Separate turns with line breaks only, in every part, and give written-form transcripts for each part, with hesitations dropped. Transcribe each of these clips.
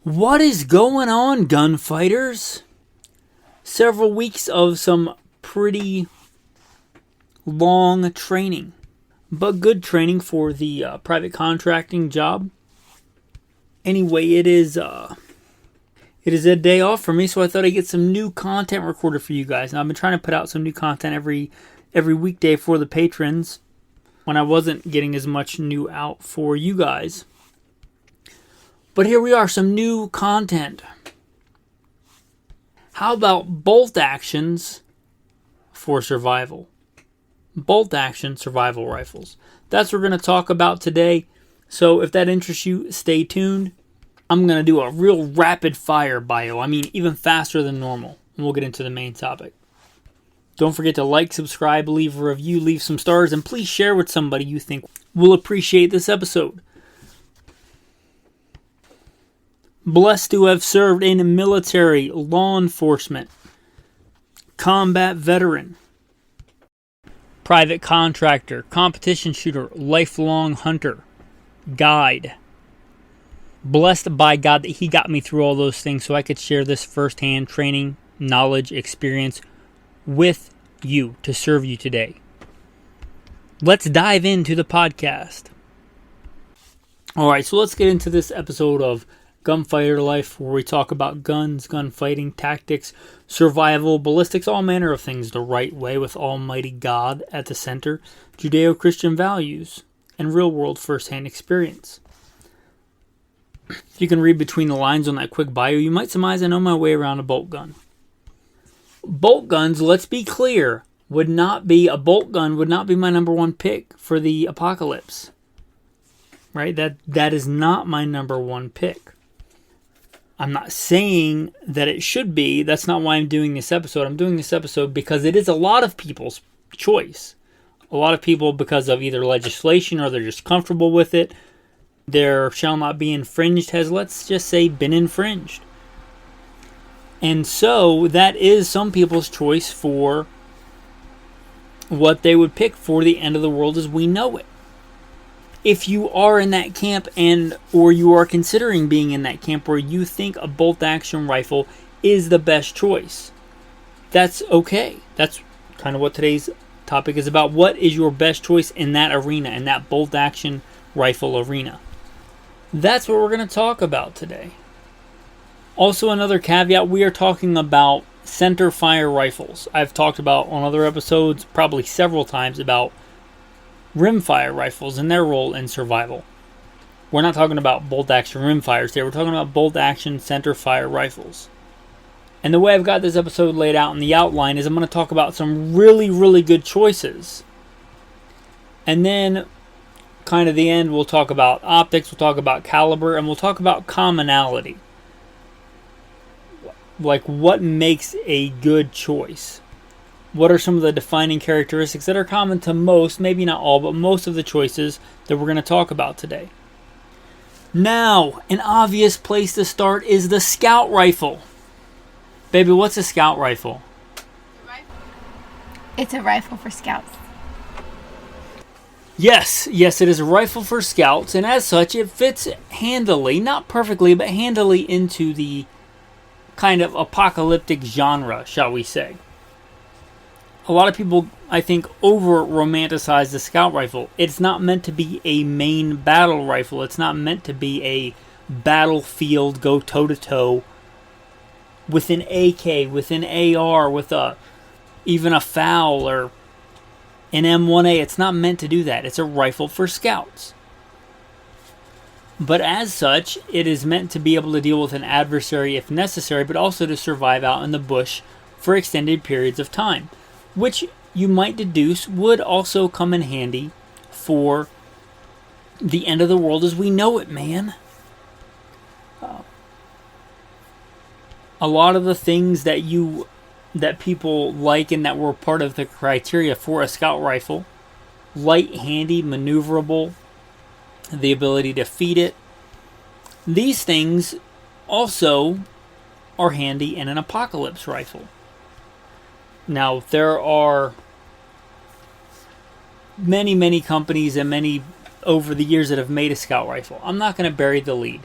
What is going on, gunfighters? Several weeks of some pretty long training, but good training for the private contracting job. Anyway, it is a day off for me, so I thought I'd get some new content recorded for you guys. Now, I've been trying to put out some new content every weekday for the patrons when I wasn't getting as much new out for you guys. But here we are, some new content. How about bolt actions for survival? Bolt action survival rifles. That's what we're going to talk about today. So if that interests you, stay tuned. I'm going to do a real rapid fire bio. I mean, even faster than normal. And we'll get into the main topic. Don't forget to like, subscribe, leave a review, leave some stars, and please share with somebody you think will appreciate this episode. Blessed to have served in military, law enforcement, combat veteran, private contractor, competition shooter, lifelong hunter, guide. Blessed by God that He got me through all those things so I could share this firsthand training, knowledge, experience with you to serve you today. Let's dive into the podcast. Alright, so let's get into this episode of Gunfighter Life, where we talk about guns, gunfighting, tactics, survival, ballistics, all manner of things the right way with Almighty God at the center, Judeo-Christian values, and real-world first-hand experience. If you can read between the lines on that quick bio, you might surmise I know my way around a bolt gun. Bolt guns, let's be clear, would not be my number one pick for the apocalypse. Right? That is not my number one pick. I'm not saying that it should be. That's not why I'm doing this episode. I'm doing this episode because it is a lot of people's choice. A lot of people, because of either legislation or they're just comfortable with it, there shall not be infringed has, let's just say, been infringed. And so that is some people's choice for what they would pick for the end of the world as we know it. If you are in that camp or you are considering being in that camp where you think a bolt action rifle is the best choice, that's okay. That's kind of what today's topic is about. What is your best choice in that arena, in that bolt action rifle arena? That's what we're going to talk about today. Also, another caveat, we are talking about center fire rifles. I've talked about on other episodes, probably several times, about rimfire rifles and their role in survival. We're not talking about bolt action rimfires here. We're talking about bolt action center fire rifles. And the way I've got this episode laid out in the outline is I'm going to talk about some really, really good choices. And then, kind of the end, we'll talk about optics, we'll talk about caliber, and we'll talk about commonality. Like, what makes a good choice? What are some of the defining characteristics that are common to most, maybe not all, but most of the choices that we're going to talk about today? Now, an obvious place to start is the scout rifle. Baby, what's a scout rifle?
It's a rifle for scouts.
Yes, it is a rifle for scouts, and as such, it fits handily, not perfectly, but handily into the kind of apocalyptic genre, shall we say. A lot of people, I think, over-romanticize the scout rifle. It's not meant to be a main battle rifle. It's not meant to be a battlefield, go toe-to-toe with an AK, with an AR, with even a FAL or an M1A. It's not meant to do that. It's a rifle for scouts. But as such, it is meant to be able to deal with an adversary if necessary, but also to survive out in the bush for extended periods of time, which you might deduce would also come in handy for the end of the world as we know it, man. A lot of the things that people like and that were part of the criteria for a scout rifle: light, handy, maneuverable, the ability to feed it. These things also are handy in an apocalypse rifle. Now, there are many companies and many over the years that have made a scout rifle. I'm not going to bury the lead.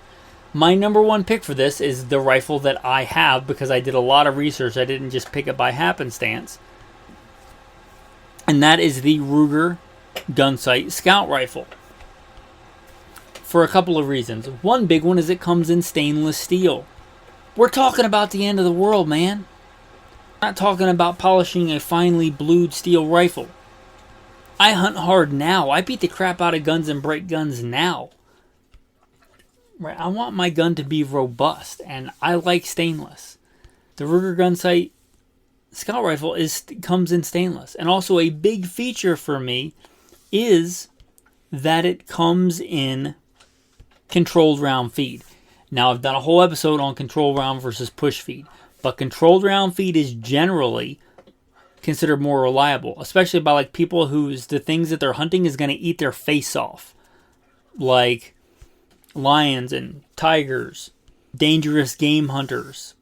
My number one pick for this is the rifle that I have because I did a lot of research. I didn't just pick it by happenstance. And that is the Ruger Gunsight Scout Rifle. For a couple of reasons. One big one is it comes in stainless steel. We're talking about the end of the world, man. We're not talking about polishing a finely blued steel rifle. I hunt hard now. I beat the crap out of guns and break guns now. Right, I want my gun to be robust, and I like stainless. The Ruger Gunsight Scout Rifle comes in stainless. And also a big feature for me is that it comes in controlled round feed. Now, I've done a whole episode on controlled round versus push feed, but controlled round feed is generally considered more reliable, especially by like people whose the things that they're hunting is going to eat their face off, like lions and tigers, dangerous game hunters,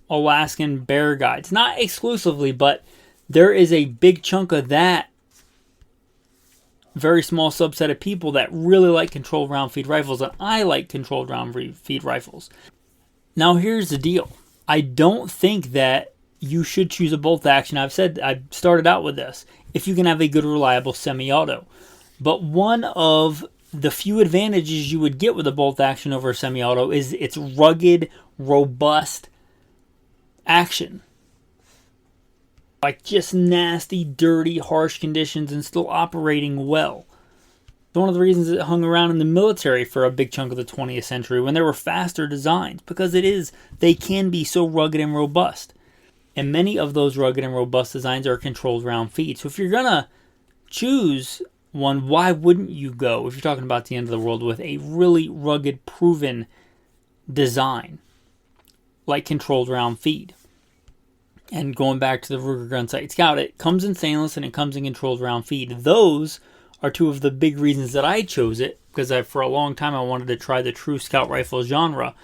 Alaskan bear guides. Not exclusively, but there is a big chunk of that very small subset of people that really like controlled round feed rifles, and I like controlled round feed rifles. Now here's the deal. I don't think that you should choose a bolt action. I started out with this. If you can have a good, reliable semi-auto. But one of the few advantages you would get with a bolt action over a semi-auto is its rugged, robust action. Like just nasty, dirty, harsh conditions and still operating well. It's one of the reasons it hung around in the military for a big chunk of the 20th century when there were faster designs. Because they can be so rugged and robust. And many of those rugged and robust designs are controlled round feed. So if you're going to choose one, why wouldn't you go, if you're talking about the end of the world, with a really rugged, proven design like controlled round feed? And going back to the Ruger Gunsight Scout, it comes in stainless and it comes in controlled round feed. Those are two of the big reasons that I chose it, because for a long time I wanted to try the true scout rifle genre.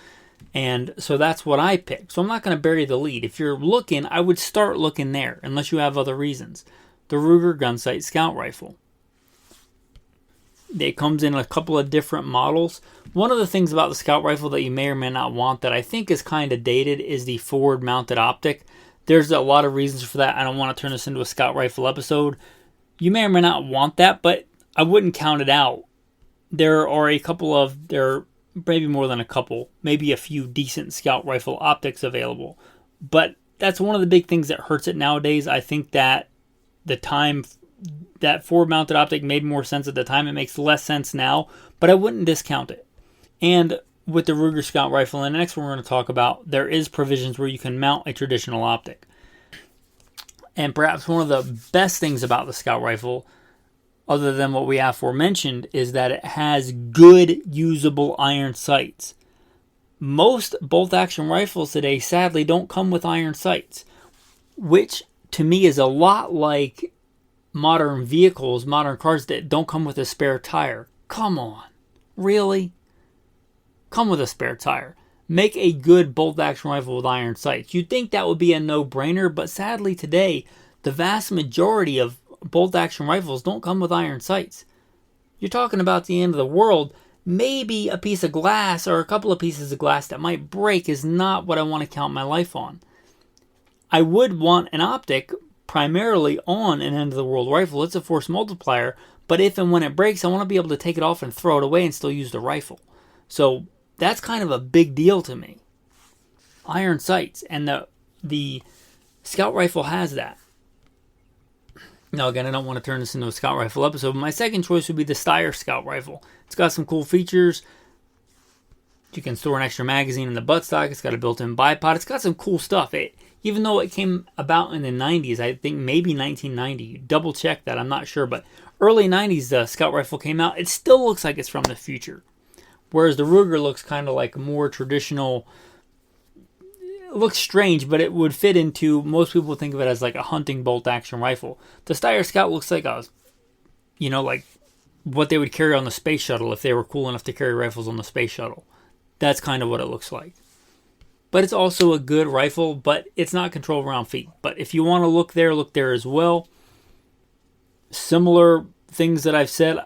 And so that's what I picked. So I'm not going to bury the lead. If you're looking, I would start looking there, unless you have other reasons. The Ruger Gunsight Scout Rifle. It comes in a couple of different models. One of the things about the Scout Rifle that you may or may not want that I think is kind of dated is the forward mounted optic. There's a lot of reasons for that. I don't want to turn this into a Scout Rifle episode. You may or may not want that, but I wouldn't count it out. There are maybe more than a couple, maybe a few decent Scout Rifle optics available. But that's one of the big things that hurts it nowadays. I think that the time that forward mounted optic made more sense at the time. It makes less sense now, but I wouldn't discount it. And with the Ruger Scout Rifle, and the next one we're going to talk about, there is provisions where you can mount a traditional optic. And perhaps one of the best things about the Scout Rifle, other than what we aforementioned, is that it has good usable iron sights. Most bolt-action rifles today, sadly, don't come with iron sights, which to me is a lot like modern vehicles, modern cars that don't come with a spare tire. Come on. Really? Come with a spare tire. Make a good bolt-action rifle with iron sights. You'd think that would be a no-brainer, but sadly today, the vast majority of bolt-action rifles don't come with iron sights. You're talking about the end of the world. Maybe a piece of glass or a couple of pieces of glass that might break is not what I want to count my life on. I would want an optic primarily on an end-of-the-world rifle. It's a force multiplier, but if and when it breaks, I want to be able to take it off and throw it away and still use the rifle. So that's kind of a big deal to me. Iron sights, and the Scout Rifle has that. Now again, I don't want to turn this into a Scout Rifle episode, but my second choice would be the Steyr Scout Rifle. It's got some cool features. You can store an extra magazine in the buttstock. It's got a built-in bipod. It's got some cool stuff. Even though it came about in the 90s, I think maybe 1990. Double check that, I'm not sure. But early 90s, the Scout Rifle came out. It still looks like it's from the future. Whereas the Ruger looks kind of like more traditional. It looks strange, but it would fit into, most people think of it as like a hunting bolt-action rifle. The Steyr Scout looks like like what they would carry on the space shuttle if they were cool enough to carry rifles on the space shuttle. That's kind of what it looks like. But it's also a good rifle, but it's not controlled round feet. But if you want to look there as well. Similar things that I've said.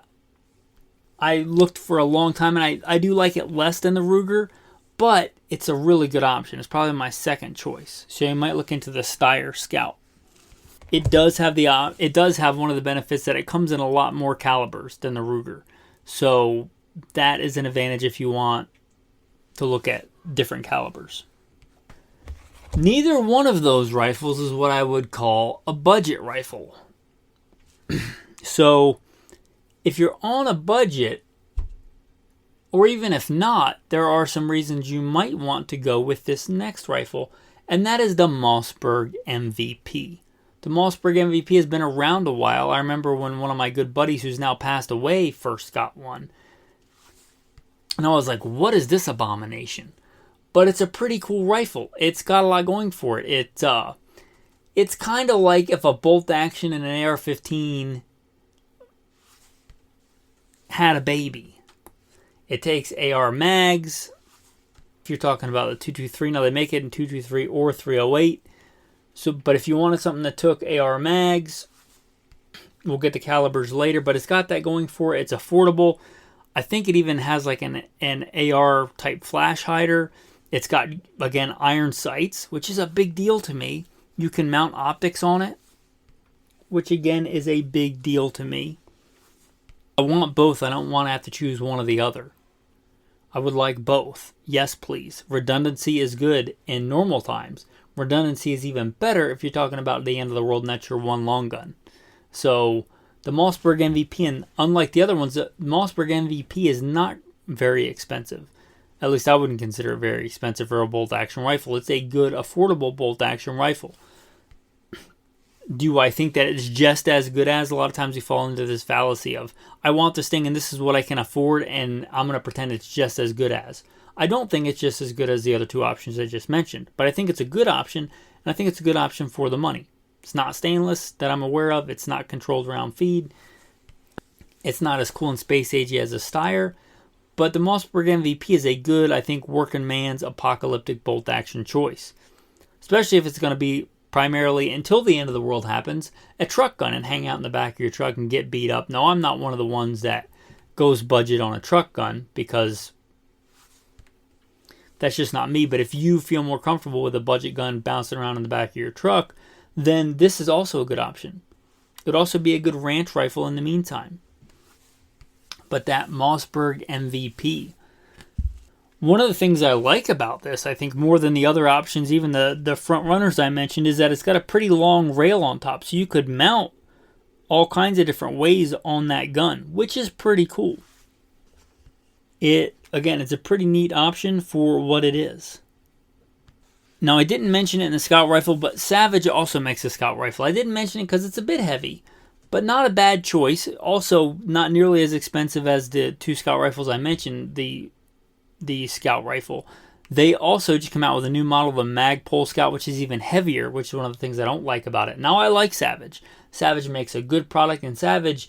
I looked for a long time, and I do like it less than the Ruger. but it's a really good option. It's probably my second choice. So you might look into the Steyr Scout. It does have one of the benefits that it comes in a lot more calibers than the Ruger. So that is an advantage if you want to look at different calibers. Neither one of those rifles is what I would call a budget rifle. So if you're on a budget, or even if not, there are some reasons you might want to go with this next rifle, and that is the Mossberg MVP. The Mossberg MVP has been around a while. I remember when one of my good buddies who's now passed away first got one. And I was like, what is this abomination? But it's a pretty cool rifle. It's got a lot going for it. It's kind of like if a bolt action and an AR-15 had a baby. It takes AR mags. If you're talking about the 223, now they make it in 223 or 308. So, but if you wanted something that took AR mags, we'll get the calibers later, but it's got that going for it. It's affordable. I think it even has like an AR type flash hider. It's got, again, iron sights, which is a big deal to me. You can mount optics on it, which again is a big deal to me. I want both. I don't want to have to choose one or the other. I would like both. Yes, please. Redundancy is good in normal times. Redundancy is even better if you're talking about the end of the world and that's your one long gun. So the Mossberg MVP, and unlike the other ones, the Mossberg MVP is not very expensive. At least I wouldn't consider it very expensive for a bolt-action rifle. It's a good, affordable bolt-action rifle. Do I think that it's just as good as? A lot of times we fall into this fallacy of, I want this thing and this is what I can afford and I'm going to pretend it's just as good as. I don't think it's just as good as the other two options I just mentioned, but I think it's a good option, and I think it's a good option for the money. It's not stainless that I'm aware of. It's not controlled round feed. It's not as cool and space agey as a Steyr, but the Mossberg MVP is a good, I think, working man's apocalyptic bolt action choice, especially if it's going to be primarily, until the end of the world happens, a truck gun and hang out in the back of your truck and get beat up. Now, I'm not one of the ones that goes budget on a truck gun because that's just not me. But if you feel more comfortable with a budget gun bouncing around in the back of your truck, then this is also a good option. It would also be a good ranch rifle in the meantime. But that Mossberg MVP, one of the things I like about this, I think more than the other options, even the front runners I mentioned, is that it's got a pretty long rail on top. So you could mount all kinds of different ways on that gun, which is pretty cool. Again, it's a pretty neat option for what it is. Now, I didn't mention it in the Scout Rifle, but Savage also makes a Scout Rifle. I didn't mention it because it's a bit heavy, but not a bad choice. Also, not nearly as expensive as the two Scout Rifles I mentioned, the Scout Rifle. They also just come out with a new model, the Magpul Scout, which is even heavier, which is one of the things I don't like about it. Now, I like Savage. Savage makes a good product, and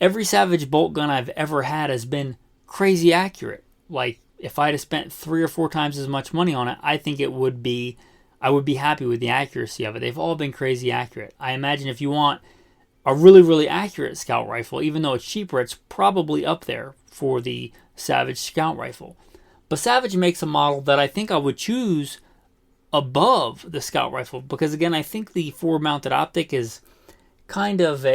every Savage bolt gun I've ever had has been crazy accurate. Like, if I'd have spent 3 or 4 times as much money on it, I think I would be happy with the accuracy of it. They've all been crazy accurate. I imagine if you want a really, really accurate Scout Rifle, even though it's cheaper, it's probably up there for the Savage Scout Rifle. But Savage makes a model that I think I would choose above the Scout Rifle, because again, I think the forward-mounted optic is kind of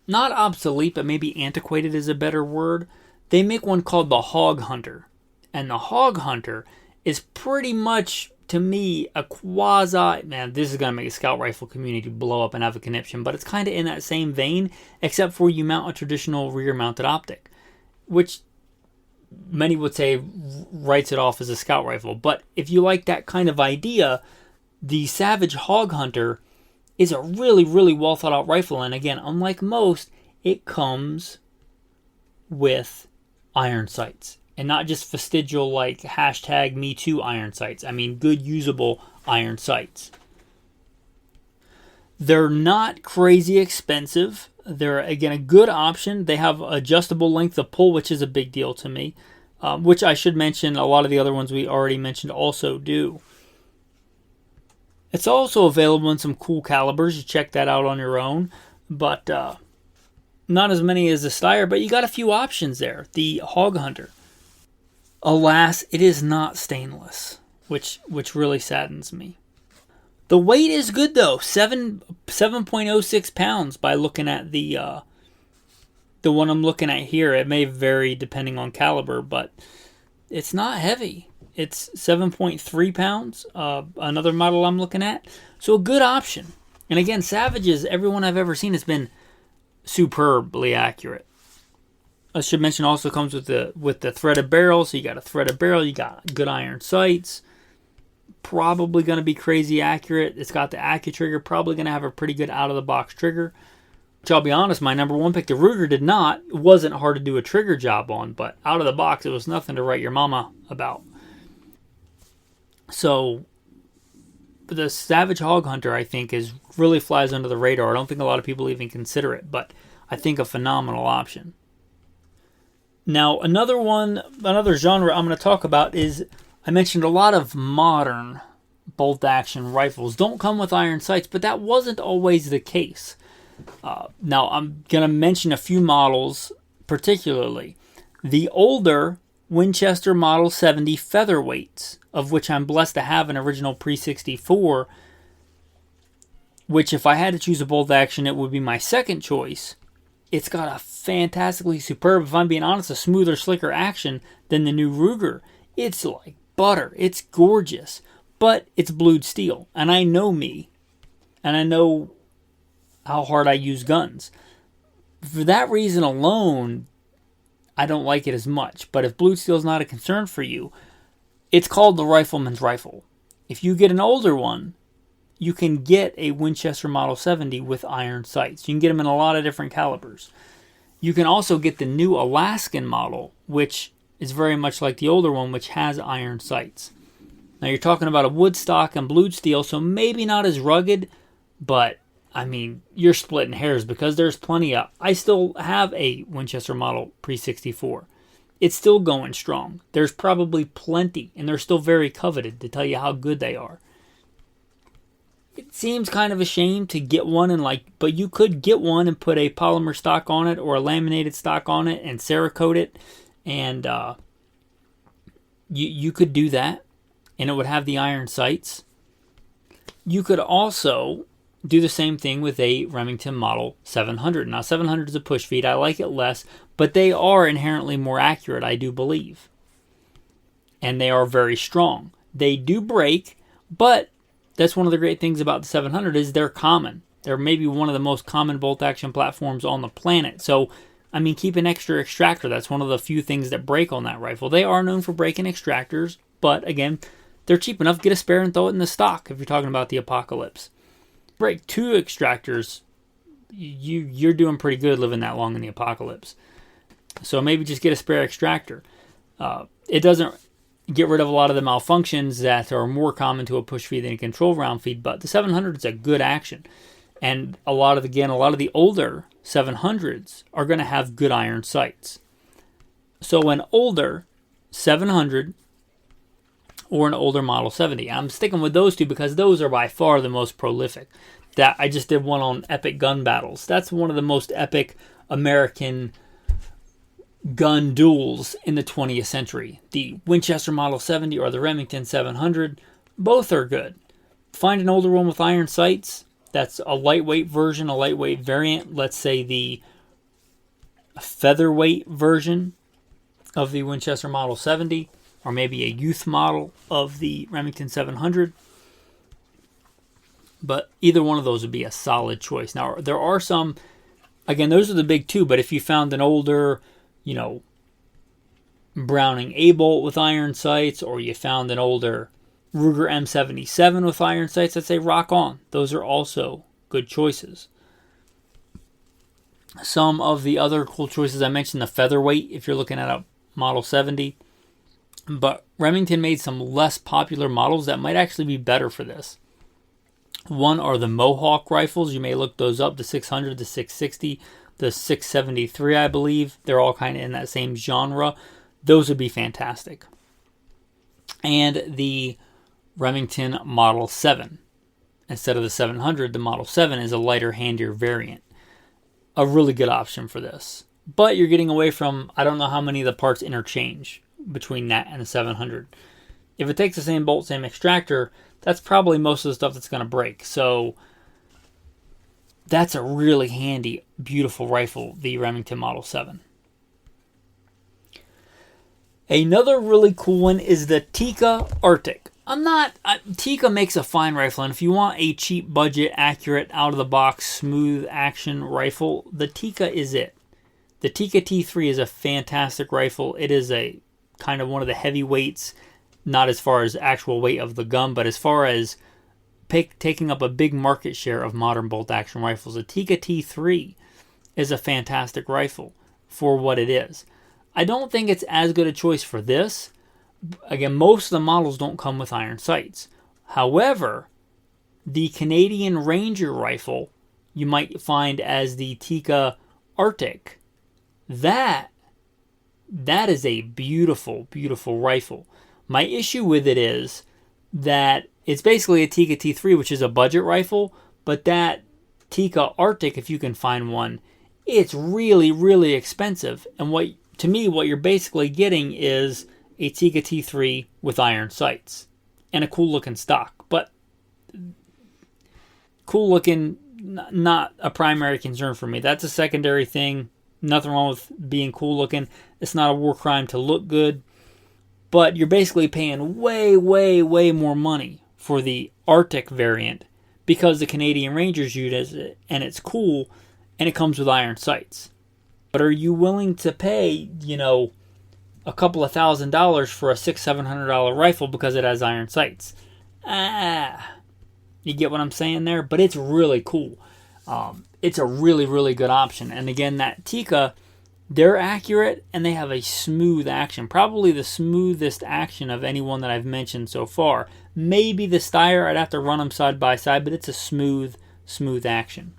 not obsolete, but maybe antiquated is a better word. They make one called the Hog Hunter. And the Hog Hunter is pretty much, to me, a quasi... Man, this is going to make a Scout Rifle community blow up and have a conniption, but it's kind of in that same vein, except for you mount a traditional rear-mounted optic, which many would say writes it off as a Scout Rifle. But if you like that kind of idea, the Savage Hog Hunter is a really, really well thought out rifle. And again, unlike most, it comes with iron sights. And not just fastidial like #MeToo iron sights. I mean good usable iron sights. They're not crazy expensive. They're, again, a good option. They have adjustable length of pull, which is a big deal to me. Which I should mention, a lot of the other ones we already mentioned also do. It's also available in some cool calibers. You check that out on your own. But Not as many as the Steyr, but you got a few options there. The Hog Hunter. Alas, it is not stainless, which really saddens me. The weight is good though, 7.06 pounds by looking at the one I'm looking at here. It may vary depending on caliber, but it's not heavy. It's 7.3 pounds, another model I'm looking at. So a good option. And again, Savages, everyone I've ever seen has been superbly accurate. I should mention also comes with the threaded barrel. So you got a threaded barrel, you got good iron sights. Probably going to be crazy accurate. It's got the AccuTrigger, probably going to have a pretty good out-of-the-box trigger. Which I'll be honest, my number one pick, the Ruger, did not. It wasn't hard to do a trigger job on, but out of the box, it was nothing to write your mama about. So, the Savage Hog Hunter, I think, really flies under the radar. I don't think a lot of people even consider it, but I think a phenomenal option. Now, another genre I'm going to talk about is, I mentioned a lot of modern bolt-action rifles don't come with iron sights, but that wasn't always the case. Now, I'm going to mention a few models particularly. The older Winchester Model 70 featherweights, of which I'm blessed to have an original Pre-64, which if I had to choose a bolt-action, it would be my second choice. It's got a fantastically superb, if I'm being honest, a smoother, slicker action than the new Ruger. It's like butter. It's gorgeous, but it's blued steel, and I know me, and I know how hard I use guns. For that reason alone, I don't like it as much. But if blued steel is not a concern for you, it's called the rifleman's rifle. If you get an older one, you can get a Winchester Model 70 with iron sights. You can get them in a lot of different calibers. You can also get the new Alaskan model, which is very much like the older one, which has iron sights. Now you're talking about a wood stock and blued steel, so maybe not as rugged, but I mean, you're splitting hairs because there's plenty of... I still have a Winchester Model Pre-64. It's still going strong. There's probably plenty, and they're still very coveted to tell you how good they are. It seems kind of a shame to get one but you could get one and put a polymer stock on it or a laminated stock on it and Cerakote it, and you could do that, and it would have the iron sights. You could also do the same thing with a Remington Model 700. Now, 700 is a push feed. I like it less, but they are inherently more accurate, I do believe. And they are very strong. They do break, but that's one of the great things about the 700 is they're common. They're maybe one of the most common bolt-action platforms on the planet. So, I mean, keep an extra extractor. That's one of the few things that break on that rifle. They are known for breaking extractors, but again, they're cheap enough. Get a spare and throw it in the stock if you're talking about the apocalypse. Break 2 extractors, you're doing pretty good living that long in the apocalypse. So maybe just get a spare extractor. It doesn't get rid of a lot of the malfunctions that are more common to a push feed than a control round feed, but the 700 is a good action. And a lot of the older 700s are going to have good iron sights. So an older 700 or an older Model 70. I'm sticking with those two because those are by far the most prolific. That I just did one on epic gun battles. That's one of the most epic American gun duels in the 20th century. The Winchester Model 70 or the Remington 700, both are good. Find an older one with iron sights. That's a lightweight version, a lightweight variant. Let's say the featherweight version of the Winchester Model 70. Or maybe a youth model of the Remington 700. But either one of those would be a solid choice. Now, there are some, again, those are the big two, but if you found an older, Browning A-bolt with iron sights, or you found an older Ruger M77 with iron sights, I'd say rock on. Those are also good choices. Some of the other cool choices, I mentioned the featherweight, if you're looking at a Model 70. But Remington made some less popular models that might actually be better for this. One are the Mohawk rifles. You may look those up, the 600, the 660, the 673, I believe. They're all kind of in that same genre. Those would be fantastic. And the Remington Model 7. Instead of the 700, the Model 7 is a lighter, handier variant. a really good option for this. But you're getting away from, I don't know how many of the parts interchange between that and the 700. If it takes the same bolt, same extractor, that's probably most of the stuff that's going to break. So that's a really handy, beautiful rifle, the Remington Model 7. Another really cool one is the Tikka Arctic. Tikka makes a fine rifle, and if you want a cheap, budget, accurate, out-of-the-box, smooth action rifle, the Tikka is it. The Tikka T3 is a fantastic rifle. It is a kind of one of the heavyweights, not as far as actual weight of the gun, but as far as taking up a big market share of modern bolt-action rifles. The Tikka T3 is a fantastic rifle for what it is. I don't think it's as good a choice for this. Again, most of the models don't come with iron sights. However, the Canadian Ranger rifle you might find as the Tikka Arctic, that is a beautiful, beautiful rifle. My issue with it is that it's basically a Tikka T3, which is a budget rifle, but that Tikka Arctic, if you can find one, it's really, really expensive. And what you're basically getting is a Tikka T3 with iron sights and a cool looking stock. But cool looking, not a primary concern for me. That's a secondary thing. Nothing wrong with being cool looking. It's not a war crime to look good. But you're basically paying way, way, way more money for the Arctic variant because the Canadian Rangers use it and it's cool and it comes with iron sights. But are you willing to pay, a couple of $1,000s for a $600-700 rifle because it has iron sights? You get what I'm saying there? But it's really cool. It's a really, really good option. And again, that Tikka, they're accurate and they have a smooth action. Probably the smoothest action of anyone that I've mentioned so far. Maybe the Steyr, I'd have to run them side by side, but it's a smooth, smooth action.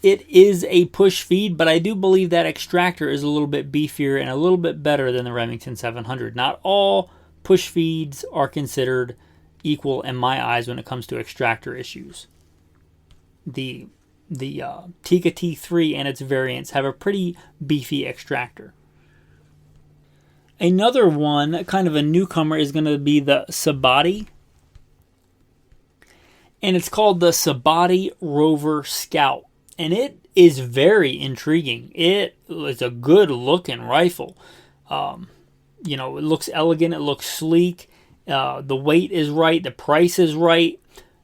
It is a push feed, but I do believe that extractor is a little bit beefier and a little bit better than the Remington 700. Not all push feeds are considered equal in my eyes when it comes to extractor issues. The Tikka T3 and its variants have a pretty beefy extractor. Another one, kind of a newcomer, is going to be the Sabati. And it's called the Sabati Rover Scout. And it is very intriguing. It is a good looking rifle. It looks elegant. It looks sleek. The weight is right. The price is right.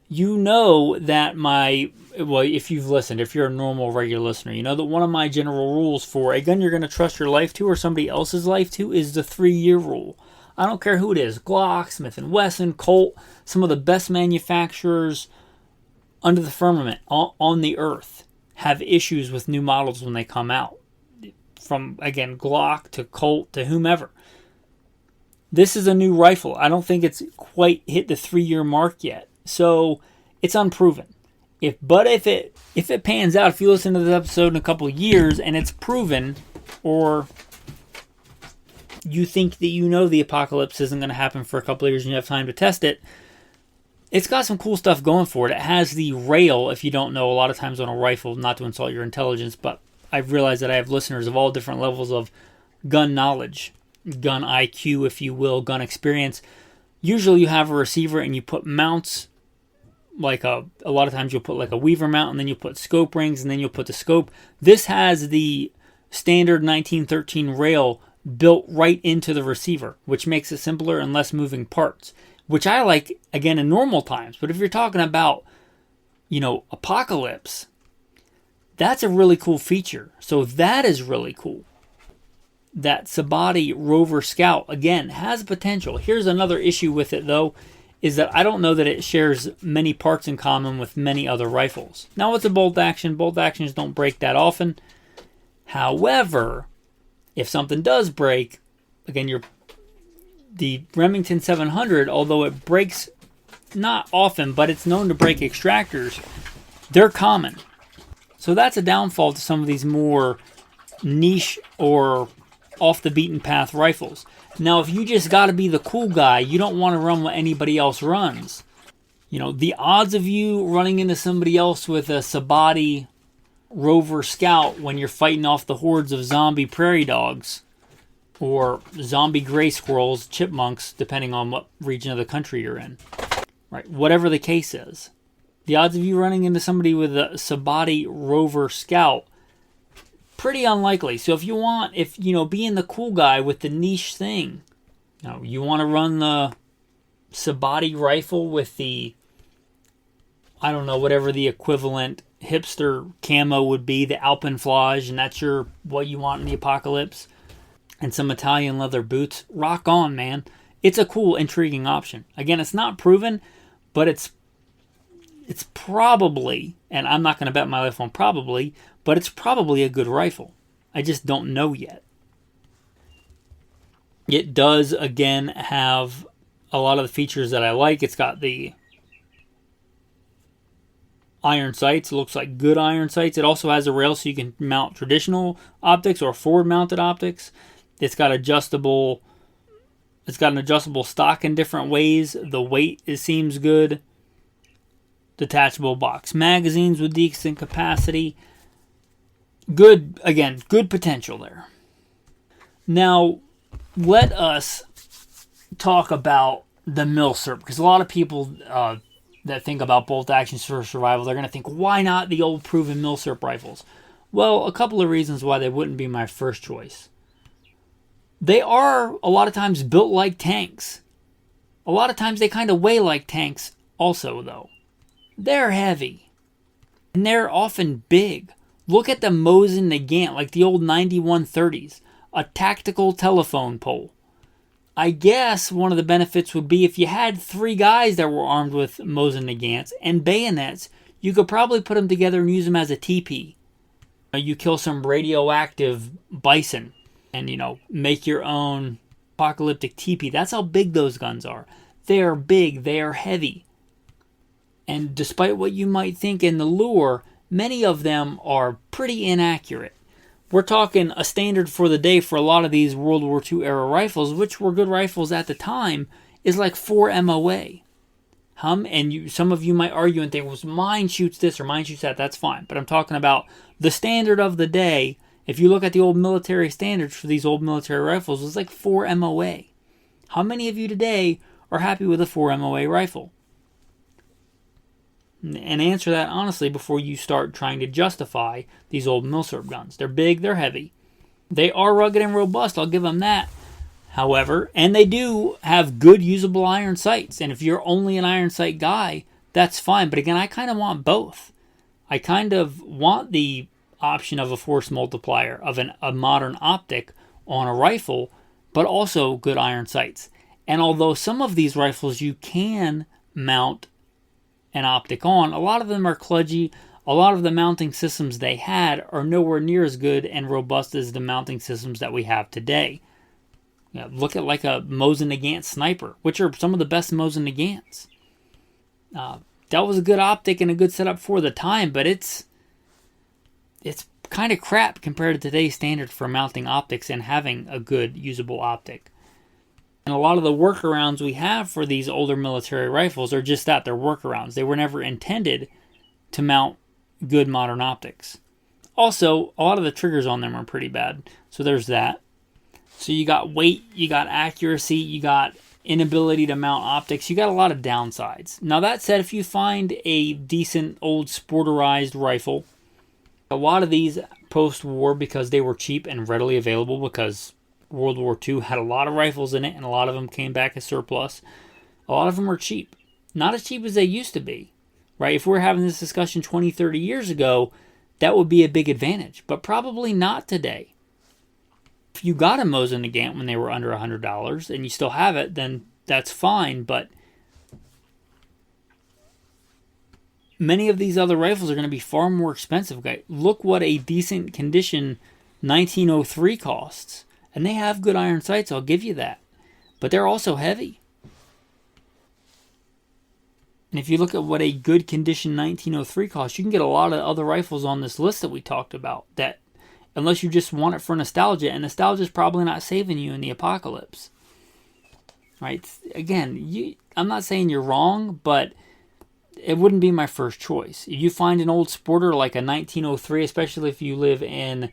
You know that if you've listened, if you're a normal, regular listener, you know that one of my general rules for a gun you're going to trust your life to or somebody else's life to is the 3-year rule. I don't care who it is. Glock, Smith & Wesson, Colt, some of the best manufacturers under the firmament on the earth have issues with new models when they come out. From, again, Glock to Colt to whomever. This is a new rifle. I don't think it's quite hit the 3-year mark yet. So it's unproven. If it pans out, if you listen to this episode in a couple of years and it's proven, or you think that the apocalypse isn't going to happen for a couple of years and you have time to test it, it's got some cool stuff going for it. It has the rail, if you don't know, a lot of times on a rifle, not to insult your intelligence, but I've realized that I have listeners of all different levels of gun knowledge, gun IQ, if you will, gun experience. Usually you have a receiver and you put mounts, like a lot of times you'll put like a Weaver mount and then you'll put scope rings and then you'll put the scope. This has the standard 1913 rail built right into the receiver, which makes it simpler and less moving parts, which I like, again, in normal times. But if you're talking about, apocalypse, that's a really cool feature. So that is really cool. That Sabati Rover Scout, again, has potential. Here's another issue with it, though, is that I don't know that it shares many parts in common with many other rifles. Now, it's a bolt action. Bolt actions don't break that often. However, if something does break, again, the Remington 700, although it breaks not often, but it's known to break extractors, they're common. So that's a downfall to some of these more niche or off the beaten path rifles. Now, if you just got to be the cool guy, you don't want to run what anybody else runs. The odds of you running into somebody else with a Sabati Rover Scout when you're fighting off the hordes of zombie prairie dogs or zombie gray squirrels, chipmunks, depending on what region of the country you're in. Right, whatever the case is. The odds of you running into somebody with a Sabati Rover Scout, pretty unlikely. So if being the cool guy with the niche thing, you want to run the Sabati rifle with the, I don't know, whatever the equivalent hipster camo would be, the Alpenflage, and that's what you want in the apocalypse, and some Italian leather boots, rock on, man. It's a cool, intriguing option. Again, it's not proven, but it's probably, and I'm not going to bet my life on probably, but it's probably a good rifle. I just don't know yet. It does, again, have a lot of the features that I like. It's got the iron sights. It looks like good iron sights. It also has a rail so you can mount traditional optics or forward-mounted optics. It's got an adjustable stock in different ways. The weight, it seems good. Detachable box magazines with decent capacity. Good potential there. Now, let us talk about the Mil-Surp, because a lot of people that think about bolt actions for survival, they're going to think, why not the old proven Mil-Surp rifles? Well, a couple of reasons why they wouldn't be my first choice. They are, a lot of times, built like tanks. A lot of times they kind of weigh like tanks also, though. They're heavy. And they're often big. Look at the Mosin Nagant, like the old 9130s. A tactical telephone pole. I guess one of the benefits would be if you had 3 guys that were armed with Mosin Nagants and bayonets, you could probably put them together and use them as a TP. You kill some radioactive bison and, make your own apocalyptic TP. That's how big those guns are. They are big. They are heavy. And despite what you might think in the lure, many of them are pretty inaccurate. We're talking a standard for the day for a lot of these World War II era rifles, which were good rifles at the time, is like 4 MOA. Some of you might argue and think, well, mine shoots this or mine shoots that. That's fine. But I'm talking about the standard of the day. If you look at the old military standards for these old military rifles, it's like 4 MOA. How many of you today are happy with a 4 MOA rifle? And answer that honestly before you start trying to justify these old Mil-Surp guns. They're big, they're heavy. They are rugged and robust, I'll give them that. However, and they do have good usable iron sights. And if you're only an iron sight guy, that's fine. But again, I kind of want both. I kind of want the option of a force multiplier, of a modern optic on a rifle, but also good iron sights. And although some of these rifles you can mount an optic on, a lot of them are kludgy. A lot of the mounting systems they had are nowhere near as good and robust as the mounting systems that we have today. Look at like a Mosin Nagant sniper, which are some of the best Mosin Nagants. That was a good optic and a good setup for the time, but it's kind of crap compared to today's standard for mounting optics and having a good usable optic. And a lot of the workarounds we have for these older military rifles are just that, they're workarounds. They were never intended to mount good modern optics. Also, a lot of the triggers on them are pretty bad. So there's that. So you got weight, you got accuracy, you got inability to mount optics. You got a lot of downsides. Now that said, if you find a decent old sporterized rifle, a lot of these post-war, because they were cheap and readily available, because World War II had a lot of rifles in it and a lot of them came back as surplus. A lot of them are cheap. Not as cheap as they used to be, right? If we were having this discussion 20, 30 years ago, that would be a big advantage, but probably not today. If you got a Mosin Nagant when they were under $100 and you still have it, then that's fine, but many of these other rifles are going to be far more expensive. Guys, look what a decent condition 1903 costs. And they have good iron sights, I'll give you that. But they're also heavy. And if you look at what a good condition 1903 costs, you can get a lot of other rifles on this list that we talked about that, unless you just want it for nostalgia, and nostalgia is probably not saving you in the apocalypse. Right? Again, I'm not saying you're wrong, but it wouldn't be my first choice. If you find an old sporter like a 1903, especially if you live in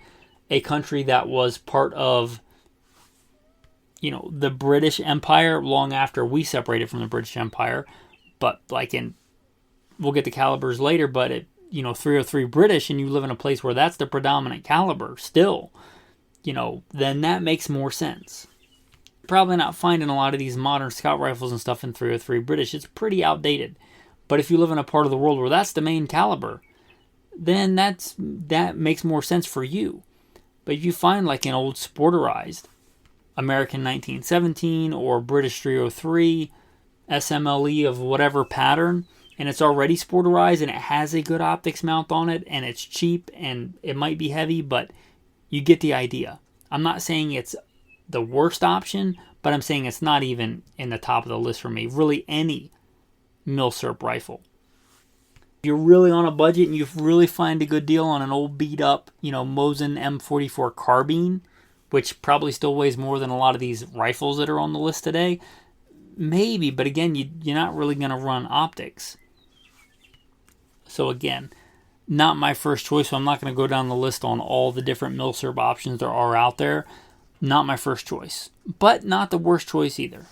a country that was part of, the British Empire long after we separated from the British Empire, but we'll get to calibers later, but 303 British, and you live in a place where that's the predominant caliber still, then that makes more sense. Probably not finding a lot of these modern scout rifles and stuff in 303 British. It's pretty outdated. But if you live in a part of the world where that's the main caliber, then that makes more sense for you. But if you find like an old sporterized American 1917 or British 303 SMLE of whatever pattern, and it's already sporterized and it has a good optics mount on it and it's cheap and it might be heavy, but you get the idea. I'm not saying it's the worst option, but I'm saying it's not even in the top of the list for me. Really, any Mil-Surp rifle. If you're really on a budget and you really find a good deal on an old beat up, Mosin M44 carbine, which probably still weighs more than a lot of these rifles that are on the list today, maybe, but again, you're not really going to run optics. So again, not my first choice, so I'm not going to go down the list on all the different Mil-Surp options there are out there. Not my first choice, but not the worst choice either.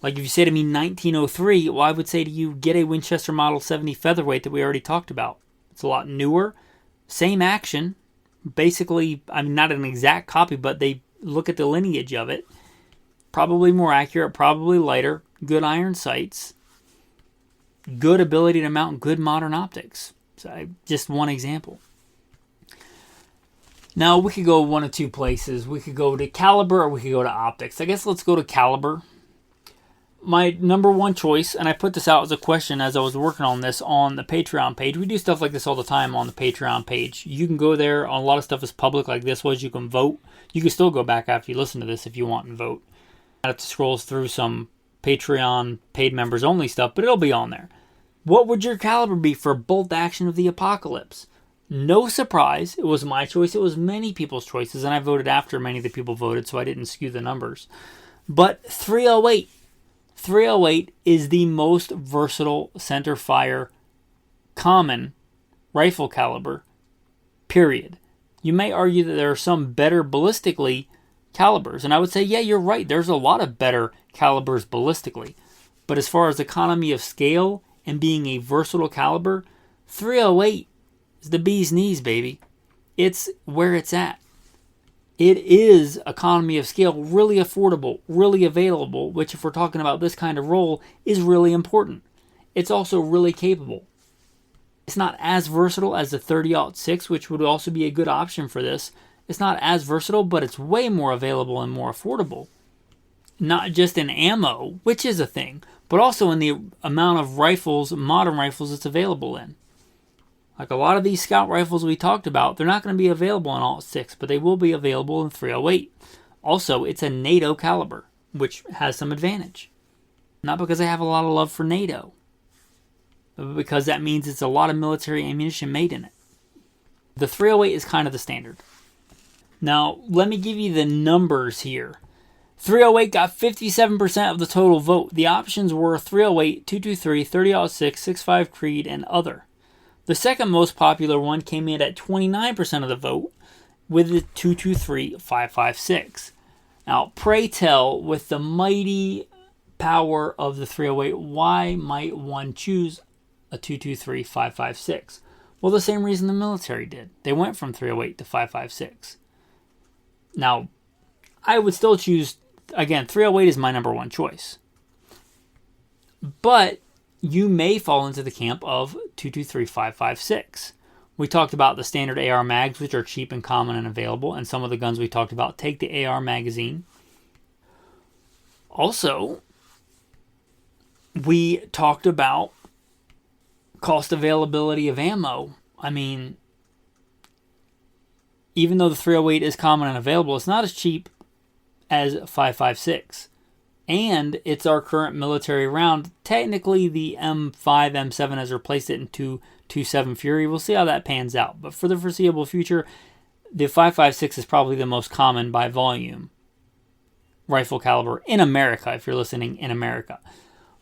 Like if you say to me 1903, well, I would say to you, get a Winchester Model 70 featherweight that we already talked about. It's a lot newer, same action, basically, not an exact copy, but they look at the lineage of it. Probably more accurate, probably lighter, good iron sights, good ability to mount good modern optics. So just one example. Now, we could go one of two places. We could go to caliber or we could go to optics. I guess let's go to caliber. My number one choice, and I put this out as a question as I was working on this on the Patreon page. We do stuff like this all the time on the Patreon page. You can go there. A lot of stuff is public like this was. You can vote. You can still go back after you listen to this if you want and vote. I have to scroll through some Patreon paid members only stuff, but it'll be on there. What would your caliber be for bolt action of the apocalypse? No surprise, it was my choice. It was many people's choices, and I voted after many of the people voted, so I didn't skew the numbers. But 308. 308 is the most versatile center fire common rifle caliber, period. You may argue that there are some better ballistically calibers, and I would say, yeah, you're right. There's a lot of better calibers ballistically. But as far as economy of scale and being a versatile caliber, 308 is the bee's knees, baby. It's where it's at. It is economy of scale, really affordable, really available, which if we're talking about this kind of role is really important. It's also really capable. It's not as versatile as the 30-06, which would also be a good option for this. It's not as versatile, but it's way more available and more affordable. Not just in ammo, which is a thing, but also in the amount of rifles, modern rifles it's available in. Like a lot of these scout rifles we talked about, they're not going to be available in alt-6, but they will be available in 308. Also, it's a NATO caliber, which has some advantage. Not because I have a lot of love for NATO, but because that means it's a lot of military ammunition made in it. The 308 is kind of the standard. Now, let me give you the numbers here. 308 got 57% of the total vote. The options were 308, 223, 30-06, 65 Creed, and other. The second most popular one came in at 29% of the vote with the 223-556. Now, pray tell, with the mighty power of the 308, why might one choose a 223-556? Well, the same reason the military did. They went from 308 to 556. Now, I would still choose, again, 308 is my number one choice. But you may fall into the camp of 223-556. We talked about the standard AR mags, which are cheap and common and available, and some of the guns we talked about take the AR magazine. Also, we talked about cost availability of ammo. I mean, even though the 308 is common and available, it's not as cheap as 556. And it's our current military round. Technically, the M5, M7 has replaced it in 227 Fury. We'll see how that pans out. But for the foreseeable future, the 556 is probably the most common by volume rifle caliber in America, if you're listening in America.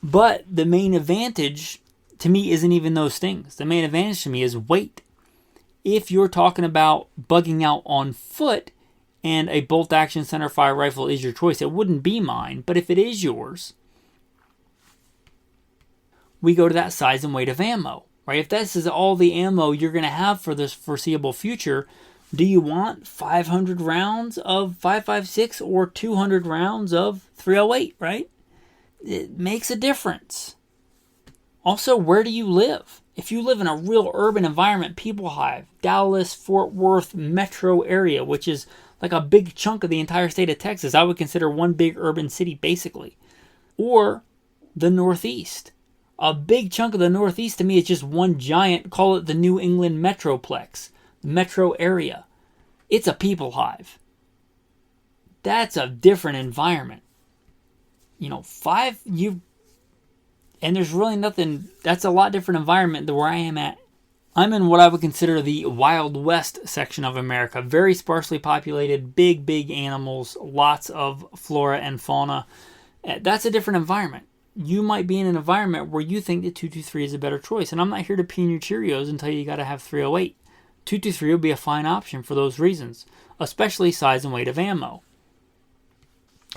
But the main advantage to me isn't even those things. The main advantage to me is weight. If you're talking about bugging out on foot and a bolt action centerfire rifle is your choice, it wouldn't be mine, but if it is yours, we go to that size and weight of ammo, right? If this is all the ammo you're going to have for this foreseeable future, do you want 500 rounds of 5.56 or 200 rounds of 308, right? It makes a difference. Also, where do you live? If you live in a real urban environment, people hive, Dallas, Fort Worth, metro area, which is like a big chunk of the entire state of Texas, I would consider one big urban city basically. Or the Northeast. A big chunk of the Northeast to me is just one giant, call it the New England Metroplex, metro area. It's a people hive. That's a different environment. And there's really nothing, that's a lot different environment than where I am at. I'm in what I would consider the Wild West section of America. Very sparsely populated, big animals, lots of flora and fauna. That's a different environment. You might be in an environment where you think that 223 is a better choice. And I'm not here to peen your Cheerios and tell you got to have 308. 223 would be a fine option for those reasons, especially size and weight of ammo.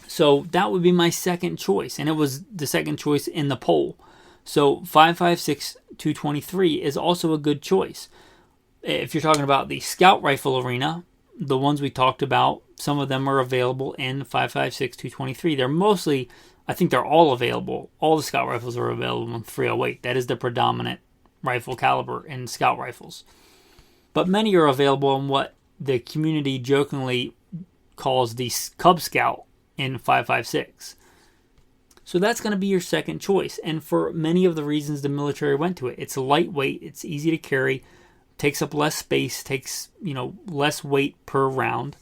So that would be my second choice, and it was the second choice in the poll. So 5.56 223 is also a good choice. If you're talking about the scout rifle arena, the ones we talked about, some of them are available in 5.56 223. They're mostly, I think they're all available. All the scout rifles are available in 308. That is the predominant rifle caliber in scout rifles. But many are available in what the community jokingly calls the Cub Scout in 5.56. So that's going to be your second choice. And for many of the reasons the military went to it, it's lightweight, it's easy to carry, takes up less space, takes, less weight per round.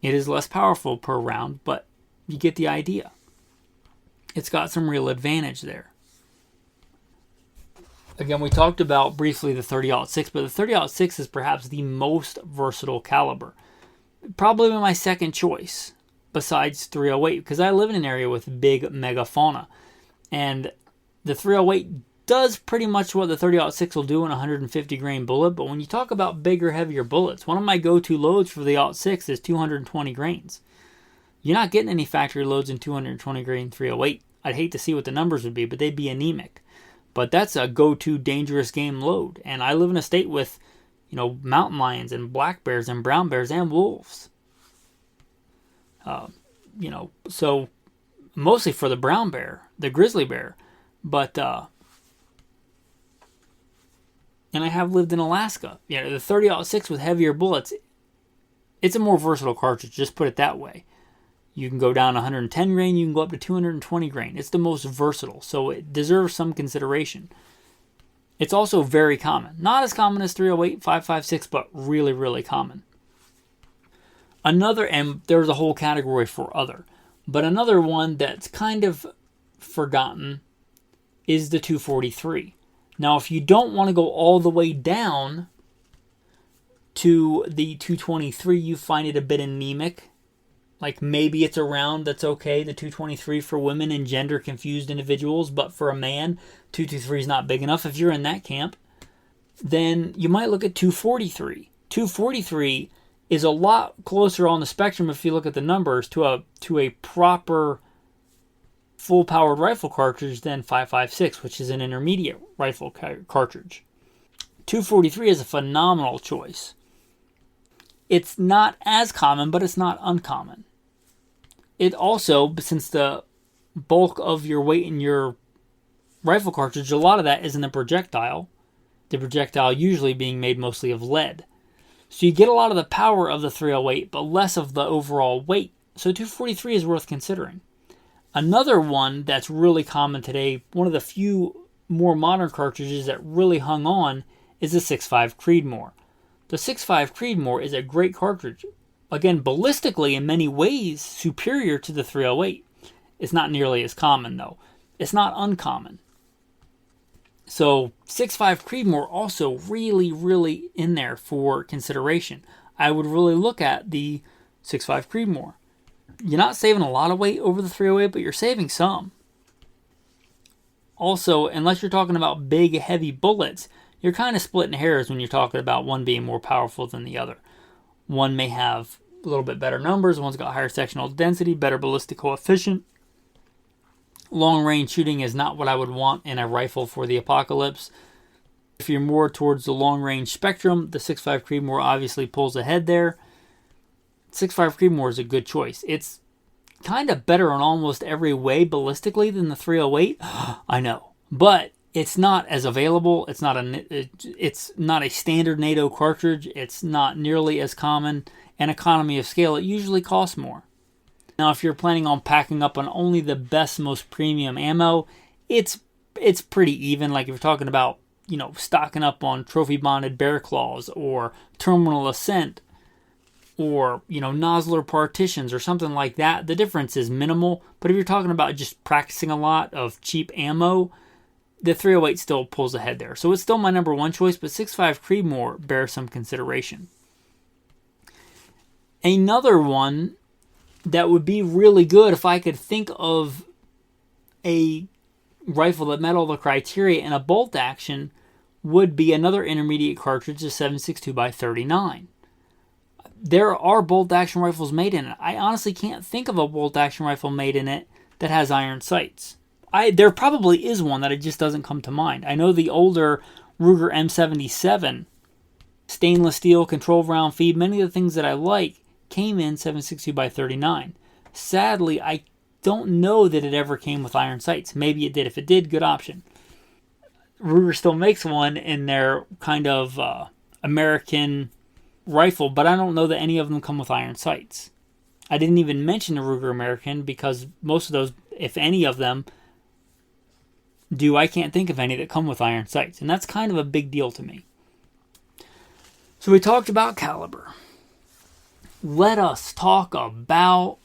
It is less powerful per round, but you get the idea. It's got some real advantage there. Again, we talked about briefly the 30-06, but the 30-06 is perhaps the most versatile caliber. Probably my second choice besides 308, because I live in an area with big megafauna. And the 308 does pretty much what the 30-06 will do in a 150 grain bullet, but when you talk about bigger, heavier bullets, one of my go-to loads for the 06 is 220 grains. You're not getting any factory loads in 220 grain 308. I'd hate to see what the numbers would be, but they'd be anemic. But that's a go-to dangerous game load. And I live in a state with, mountain lions and black bears and brown bears and wolves. So mostly for the brown bear, the grizzly bear. But, and I have lived in Alaska. The 30-06 with heavier bullets, it's a more versatile cartridge, just put it that way. You can go down 110 grain, you can go up to 220 grain. It's the most versatile, so it deserves some consideration. It's also very common. Not as common as 308, 5.56, but really, really common. Another, and there's a whole category for other, but another one that's kind of forgotten is the 243. Now, if you don't want to go all the way down to the 223, you find it a bit anemic. Like maybe it's a round that's okay, the 223 for women and gender confused individuals, but for a man, 223 is not big enough. If you're in that camp, then you might look at 243. 243 is a lot closer on the spectrum if you look at the numbers to a proper full-powered rifle cartridge than 5.56, which is an intermediate rifle cartridge. 243 is a phenomenal choice. It's not as common, but it's not uncommon. It also, since the bulk of your weight in your rifle cartridge, a lot of that is in the projectile usually being made mostly of lead. So you get a lot of the power of the 308, but less of the overall weight. So 243 is worth considering. Another one that's really common today, one of the few more modern cartridges that really hung on, is the 6.5 Creedmoor. The 6.5 Creedmoor is a great cartridge. Again, ballistically in many ways superior to the 308. It's not nearly as common though. It's not uncommon. So 6.5 Creedmoor also really, really in there for consideration. I would really look at the 6.5 Creedmoor. You're not saving a lot of weight over the 308, but you're saving some. Also, unless you're talking about big, heavy bullets, you're kind of splitting hairs when you're talking about one being more powerful than the other. One may have a little bit better numbers, one's got higher sectional density, better ballistic coefficient. Long range shooting is not what I would want in a rifle for the apocalypse. If you're more towards the long range spectrum, the 6.5 Creedmoor obviously pulls ahead there. 6.5 Creedmoor is a good choice. It's kind of better in almost every way ballistically than the 308. I know, but it's not as available. It's not a standard NATO cartridge. It's not nearly as common. And economy of scale, it usually costs more. Now, if you're planning on packing up on only the best, most premium ammo, it's pretty even. Like if you're talking about, stocking up on trophy bonded bear claws or terminal ascent or, nozzler partitions or something like that, the difference is minimal. But if you're talking about just practicing a lot of cheap ammo, the 308 still pulls ahead there. So it's still my number one choice, but 6.5 Creedmoor bears some consideration. Another one that would be really good if I could think of a rifle that met all the criteria and a bolt action would be another intermediate cartridge, the 7.62x39. There are bolt action rifles made in it. I honestly can't think of a bolt action rifle made in it that has iron sights. There probably is one that it just doesn't come to mind. I know the older Ruger M77 stainless steel controlled round feed, many of the things that I like came in 7.62x39. Sadly, I don't know that it ever came with iron sights. Maybe it did. If it did, good option. Ruger still makes one in their kind of American rifle, but I don't know that any of them come with iron sights. I didn't even mention the Ruger American because most of those, if any of them do, I can't think of any that come with iron sights. And that's kind of a big deal to me. So we talked about caliber. Let us talk about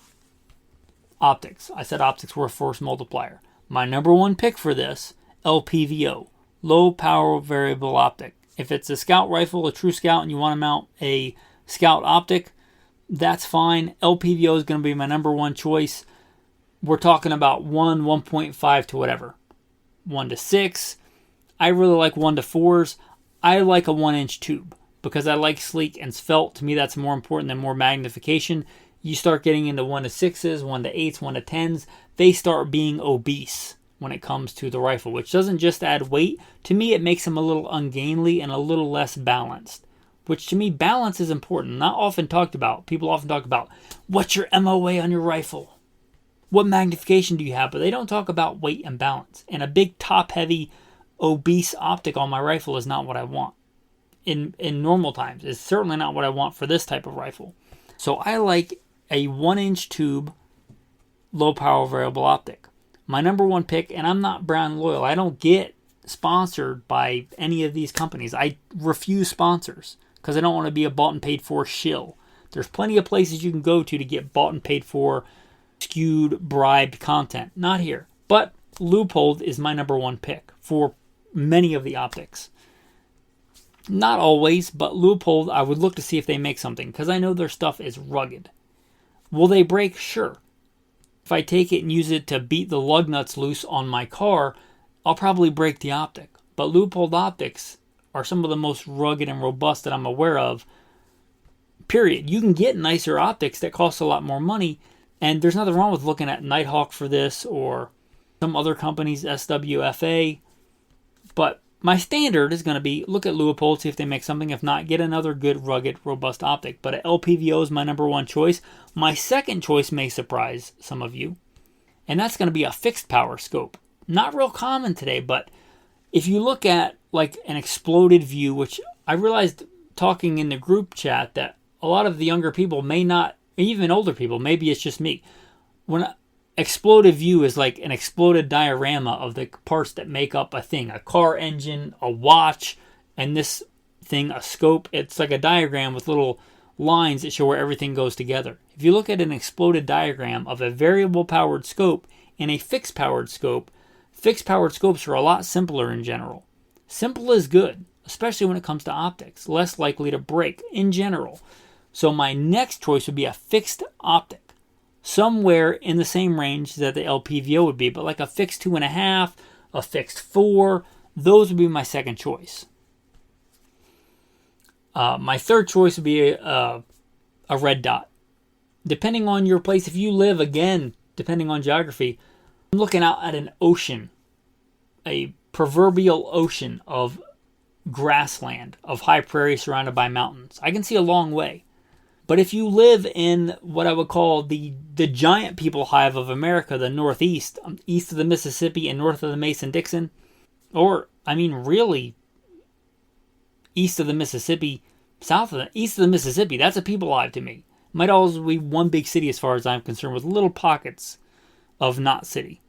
optics. I said optics were a force multiplier. My number one pick for this, LPVO, low power variable optic. If it's a scout rifle, a true scout, and you want to mount a scout optic, that's fine. LPVO is going to be my number one choice. We're talking about 1.5 to whatever. 1 to 6. I really like 1 to 4s. I like a 1-inch tube because I like sleek and svelte. To me, that's more important than more magnification. You start getting into 1 to 6s, 1 to 8s, 1 to 10s. They start being obese when it comes to the rifle, which doesn't just add weight. To me, it makes them a little ungainly and a little less balanced, which to me, balance is important. Not often talked about. People often talk about, what's your MOA on your rifle? What magnification do you have? But they don't talk about weight and balance. And a big top-heavy, obese optic on my rifle is not what I want. In normal times, it's certainly not what I want for this type of rifle. So I like a 1-inch tube, low-power variable optic. My number one pick, and I'm not brand loyal. I don't get sponsored by any of these companies. I refuse sponsors because I don't want to be a bought and paid for shill. There's plenty of places you can go to get bought and paid for skewed, bribed content. Not here. But Leupold is my number one pick for many of the optics. Not always, but Leupold, I would look to see if they make something because I know their stuff is rugged. Will they break? Sure. If I take it and use it to beat the lug nuts loose on my car, I'll probably break the optic. But Leupold optics are some of the most rugged and robust that I'm aware of. Period. You can get nicer optics that cost a lot more money, and there's nothing wrong with looking at Nighthawk for this or some other company's SWFA. But my standard is going to be look at Leupold, see if they make something. If not, get another good, rugged, robust optic. But LPVO is my number one choice. My second choice may surprise some of you, and that's going to be a fixed power scope. Not real common today, but if you look at like an exploded view, which I realized talking in the group chat that a lot of the younger people may not, even older people, maybe it's just me. When exploded view is like an exploded diorama of the parts that make up a thing, a car engine, a watch, and this thing, a scope. It's like a diagram with little lines that show where everything goes together. If you look at an exploded diagram of a variable powered scope and a fixed powered scope, fixed powered scopes are a lot simpler in general. Simple is good, especially when it comes to optics. Less likely to break in general. So my next choice would be a fixed optic. Somewhere in the same range that the LPVO would be, but like a fixed 2.5, a fixed 4. Those would be my second choice. My third choice would be a red dot. Depending on your place, if you live, again, depending on geography, I'm looking out at an ocean, a proverbial ocean of grassland, of high prairie surrounded by mountains. I can see a long way. But if you live in what I would call the giant people hive of America, the Northeast, east of the Mississippi and north of the Mason-Dixon, or, I mean, really, east of the Mississippi, east of the Mississippi, that's a people hive to me. Might always be one big city as far as I'm concerned, with little pockets of not city.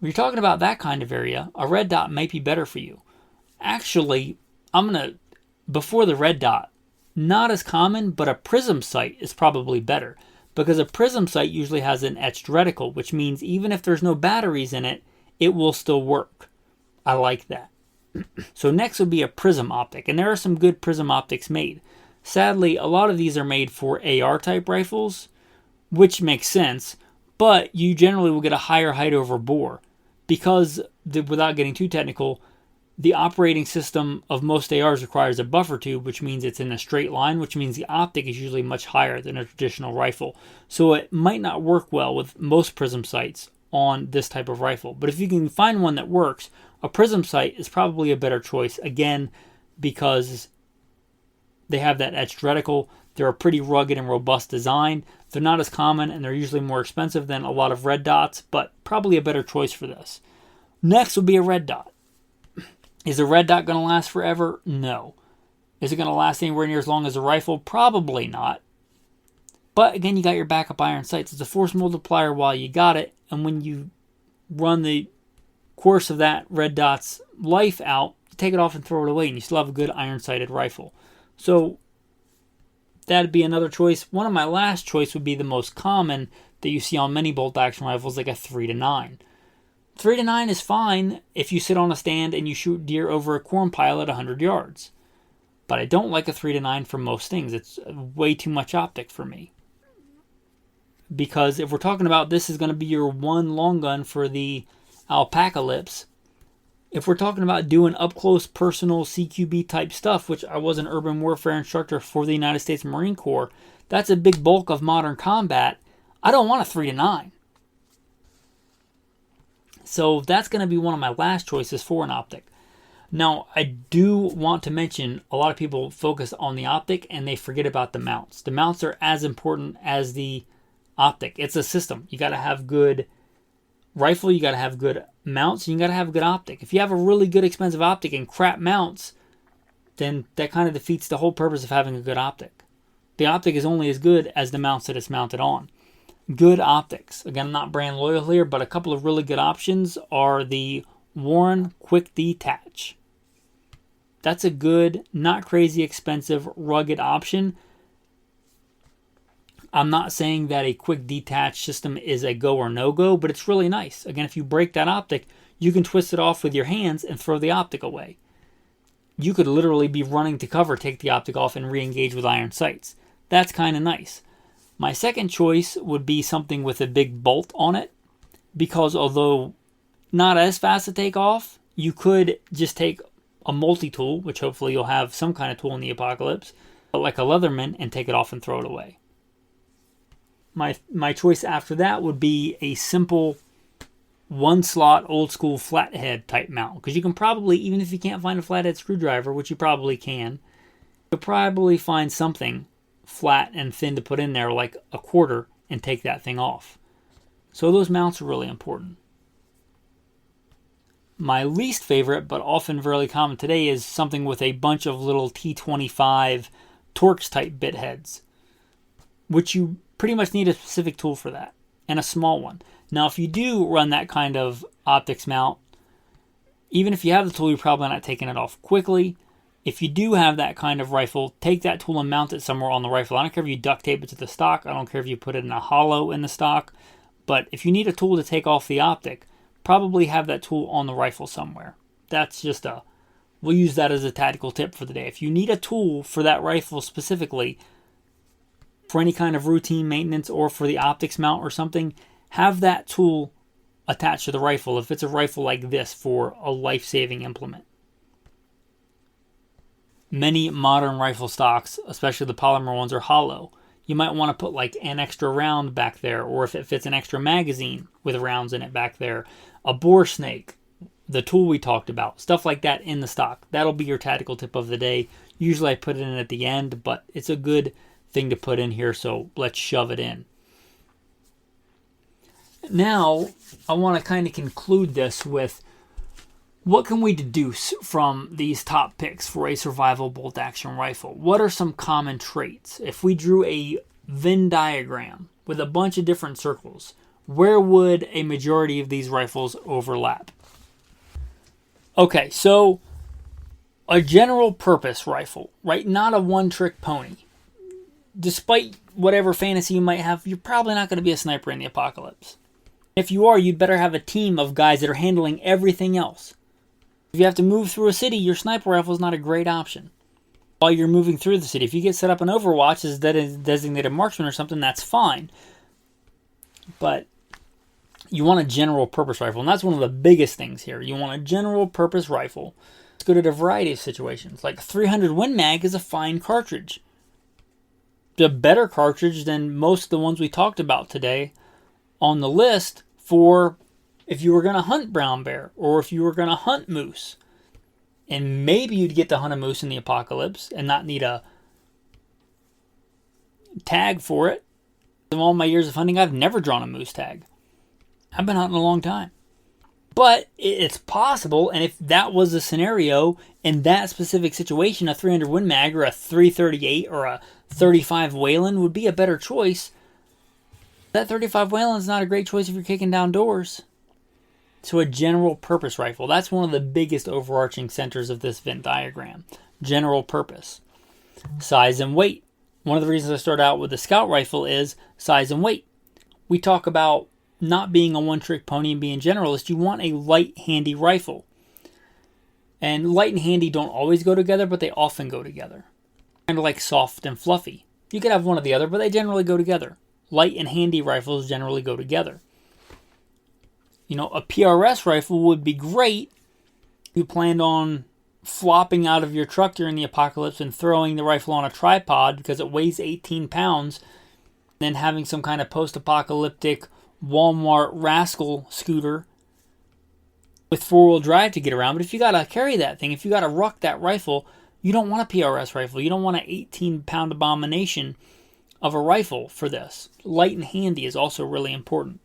When you're talking about that kind of area, a red dot might be better for you. Actually, before the red dot, not as common, but a prism sight is probably better, because a prism sight usually has an etched reticle, which means even if there's no batteries in it, it will still work. I like that. So next would be a prism optic, and there are some good prism optics made. Sadly, a lot of these are made for AR type rifles, which makes sense, but you generally will get a higher height over bore, because, without getting too technical, the operating system of most ARs requires a buffer tube, which means it's in a straight line, which means the optic is usually much higher than a traditional rifle. So it might not work well with most prism sights on this type of rifle. But if you can find one that works, a prism sight is probably a better choice, again, because they have that etched reticle. They're a pretty rugged and robust design. They're not as common, and they're usually more expensive than a lot of red dots, but probably a better choice for this. Next would be a red dot. Is a red dot going to last forever? No. Is it going to last anywhere near as long as a rifle? Probably not. But again, you got your backup iron sights. It's a force multiplier while you got it, and when you run the course of that red dot's life out, you take it off and throw it away, and you still have a good iron sighted rifle. So that'd be another choice. One of my last choice would be the most common that you see on many bolt action rifles, like a 3-9. 3-9 is fine if you sit on a stand and you shoot deer over a corn pile at 100 yards. But I don't like a 3-9 for most things. It's way too much optic for me. Because if we're talking about this is going to be your one long gun for the alpaca lips, if we're talking about doing up-close personal CQB type stuff, which I was an urban warfare instructor for the United States Marine Corps, that's a big bulk of modern combat. I don't want a 3-9. So that's going to be one of my last choices for an optic. Now, I do want to mention a lot of people focus on the optic and they forget about the mounts. The mounts are as important as the optic. It's a system. You got to have good rifle, you got to have good mounts, and you got to have a good optic. If you have a really good expensive optic and crap mounts, then that kind of defeats the whole purpose of having a good optic. The optic is only as good as the mounts that it's mounted on. Good optics. Again, I'm not brand loyal here, but a couple of really good options are the Warren Quick Detach. That's a good, not crazy expensive, rugged option. I'm not saying that a quick detach system is a go or no-go, but it's really nice. Again, if you break that optic, you can twist it off with your hands and throw the optic away. You could literally be running to cover, take the optic off, and re-engage with iron sights. That's kind of nice. My second choice would be something with a big bolt on it, because although not as fast to take off, you could just take a multi-tool, which hopefully you'll have some kind of tool in the apocalypse, like a Leatherman, and take it off and throw it away. My choice after that would be a simple one-slot old-school flathead type mount, because you can probably, even if you can't find a flathead screwdriver, which you probably can, you'll probably find something flat and thin to put in there, like a quarter, and take that thing off. So those mounts are really important. My least favorite, but often very common today, is something with a bunch of little T25 Torx type bit heads, which you pretty much need a specific tool for that, and a small one. Now, if you do run that kind of optics mount, even if you have the tool, you're probably not taking it off quickly. If you do have that kind of rifle, take that tool and mount it somewhere on the rifle. I don't care if you duct tape it to the stock. I don't care if you put it in a hollow in the stock. But if you need a tool to take off the optic, probably have that tool on the rifle somewhere. That's just we'll use that as a tactical tip for the day. If you need a tool for that rifle specifically, for any kind of routine maintenance or for the optics mount or something, have that tool attached to the rifle if it's a rifle like this for a life-saving implement. Many modern rifle stocks, especially the polymer ones, are hollow. You might want to put like an extra round back there, or if it fits, an extra magazine with rounds in it back there. A bore snake, the tool we talked about, stuff like that in the stock. That'll be your tactical tip of the day. Usually I put it in at the end, but it's a good thing to put in here, so let's shove it in. Now, I want to kind of conclude this with what can we deduce from these top picks for a survival bolt-action rifle? What are some common traits? If we drew a Venn diagram with a bunch of different circles, where would a majority of these rifles overlap? Okay, so a general purpose rifle, right? Not a one-trick pony. Despite whatever fantasy you might have, you're probably not going to be a sniper in the apocalypse. If you are, you'd better have a team of guys that are handling everything else. If you have to move through a city, your sniper rifle is not a great option. While you're moving through the city, if you get set up in Overwatch as a designated marksman or something, that's fine. But you want a general purpose rifle, and that's one of the biggest things here. You want a general purpose rifle. It's good at a variety of situations. Like 300 Win Mag is a fine cartridge. It's a better cartridge than most of the ones we talked about today on the list for if you were going to hunt brown bear or if you were going to hunt moose. And maybe you'd get to hunt a moose in the apocalypse and not need a tag for it. In all my years of hunting, I've never drawn a moose tag. I've been hunting a long time. But it's possible, and if that was the scenario in that specific situation, a 300 Win Mag or a 338 or a 35 Whalen would be a better choice. That 35 Whalen is not a great choice if you're kicking down doors. So a general purpose rifle, that's one of the biggest overarching centers of this Venn diagram. General purpose. Size and weight. One of the reasons I started out with the scout rifle is size and weight. We talk about not being a one-trick pony and being generalist. You want a light, handy rifle. And light and handy don't always go together, but they often go together. Kind of like soft and fluffy. You could have one or the other, but they generally go together. Light and handy rifles generally go together. You know, a PRS rifle would be great if you planned on flopping out of your truck during the apocalypse and throwing the rifle on a tripod because it weighs 18 pounds, then having some kind of post-apocalyptic Walmart rascal scooter with four-wheel drive to get around. But if you got to carry that thing, if you got to ruck that rifle, you don't want a PRS rifle. You don't want an 18-pound abomination of a rifle for this. Light and handy is also really important.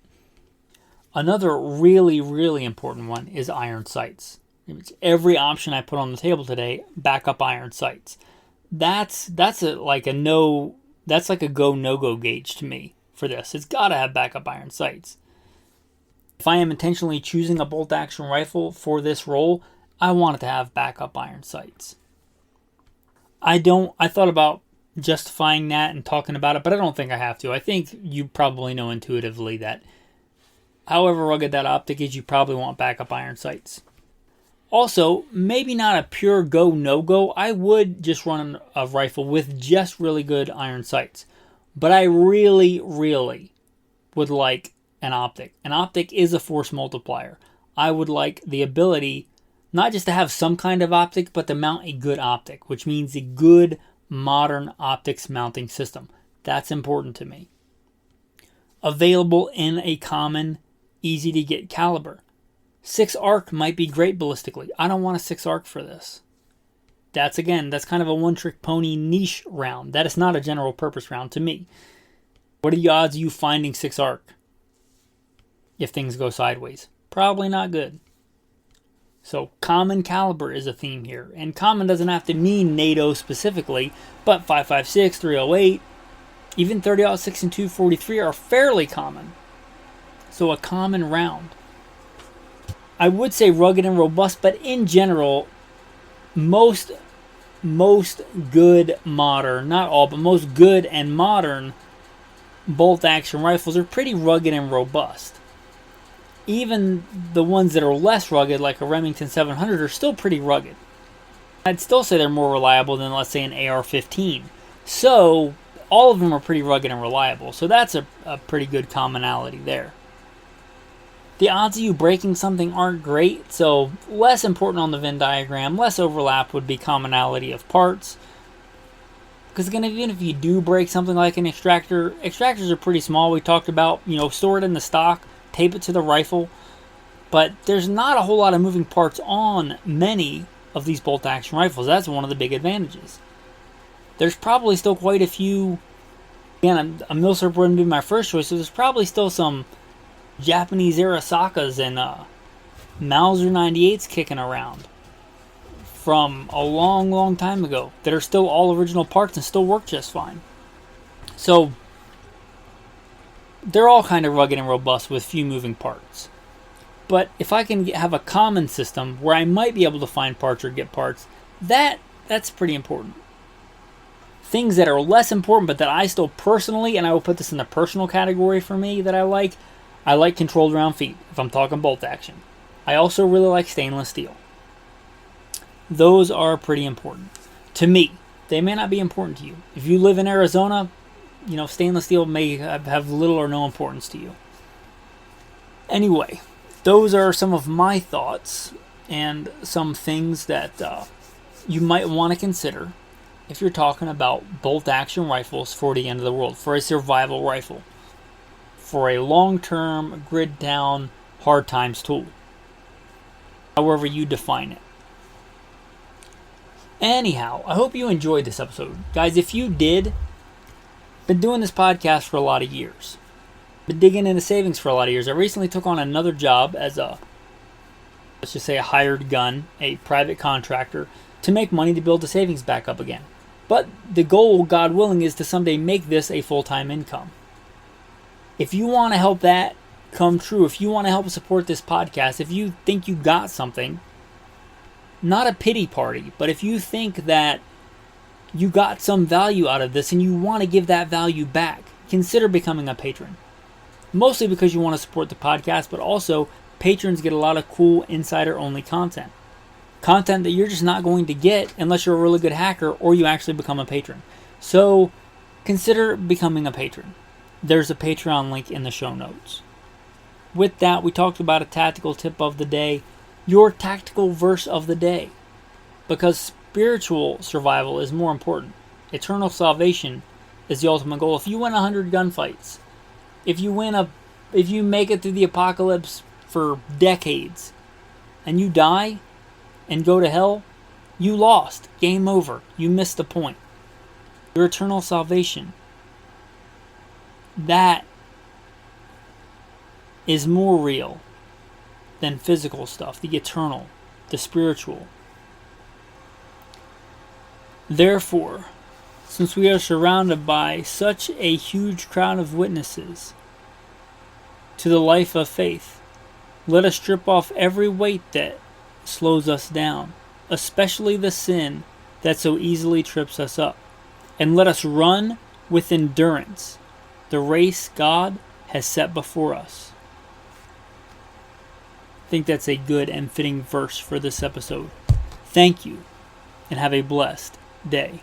Another really, really important one is iron sights. It's every option I put on the table today, backup iron sights. That's like a go no-go gauge to me for this. It's got to have backup iron sights. If I am intentionally choosing a bolt action rifle for this role, I want it to have backup iron sights. I thought about justifying that and talking about it, but I don't think I have to. I think you probably know intuitively that however rugged that optic is, you probably want backup iron sights. Also, maybe not a pure go no-go. I would just run a rifle with just really good iron sights. But I really, really would like an optic. An optic is a force multiplier. I would like the ability not just to have some kind of optic, but to mount a good optic, which means a good modern optics mounting system. That's important to me. Available in a common, easy to get caliber. 6 arc might be great ballistically. I don't want a 6 arc for this. That's kind of a one-trick pony niche round. That is not a general purpose round to me. What are the odds of you finding 6 arc if things go sideways? Probably not good. So common caliber is a theme here. And common doesn't have to mean NATO specifically, but 5.56, 308, even 30-06 and 243 are fairly common. So a common round. I would say rugged and robust, but in general, most good modern, not all, but most good and modern bolt action rifles are pretty rugged and robust. Even the ones that are less rugged, like a Remington 700, are still pretty rugged. I'd still say they're more reliable than, let's say, an AR-15. So all of them are pretty rugged and reliable. So that's a pretty good commonality there. The odds of you breaking something aren't great, so less important on the Venn diagram, less overlap would be commonality of parts. Because again, even if you do break something like an extractor, extractors are pretty small. We talked about, store it in the stock, tape it to the rifle. But there's not a whole lot of moving parts on many of these bolt-action rifles. That's one of the big advantages. There's probably still quite a few. Again, a Mil-Surp wouldn't be my first choice, so there's probably still some Japanese Arasakas and Mauser 98s kicking around from a long, long time ago that are still all original parts and still work just fine. So they're all kind of rugged and robust with few moving parts. But if I can have a common system where I might be able to find parts or get parts, that's pretty important. Things that are less important but that I still personally, and I will put this in the personal category for me that I like controlled round feet if I'm talking bolt action. I also really like stainless steel. Those are pretty important to me. They may not be important to you. If you live in Arizona, stainless steel may have little or no importance to you. Anyway, those are some of my thoughts and some things that you might want to consider if you're talking about bolt-action rifles for the end of the world, for a survival rifle, for a long-term, grid-down, hard times tool, however you define it. Anyhow, I hope you enjoyed this episode. Guys, if you did, been doing this podcast for a lot of years. Been digging into savings for a lot of years. I recently took on another job as let's just say a hired gun, a private contractor, to make money to build the savings back up again. But the goal, God willing, is to someday make this a full-time income. If you want to help that come true, if you want to help support this podcast, if you think you got something, not a pity party, but if you think that you got some value out of this and you want to give that value back, consider becoming a patron. Mostly because you want to support the podcast, but also patrons get a lot of cool insider-only content. Content that you're just not going to get unless you're a really good hacker or you actually become a patron. So consider becoming a patron. There's a Patreon link in the show notes. With that, we talked about a tactical tip of the day, your tactical verse of the day. Because spiritual survival is more important. Eternal salvation is the ultimate goal. If you win 100 gunfights, if you make it through the apocalypse for decades, and you die and go to hell, you lost. Game over. You missed the point. Your eternal salvation, that is more real than physical stuff, the eternal, the spiritual. Therefore, since we are surrounded by such a huge crowd of witnesses to the life of faith, let us strip off every weight that slows us down, especially the sin that so easily trips us up, and let us run with endurance the race God has set before us. I think that's a good and fitting verse for this episode. Thank you, and have a blessed day.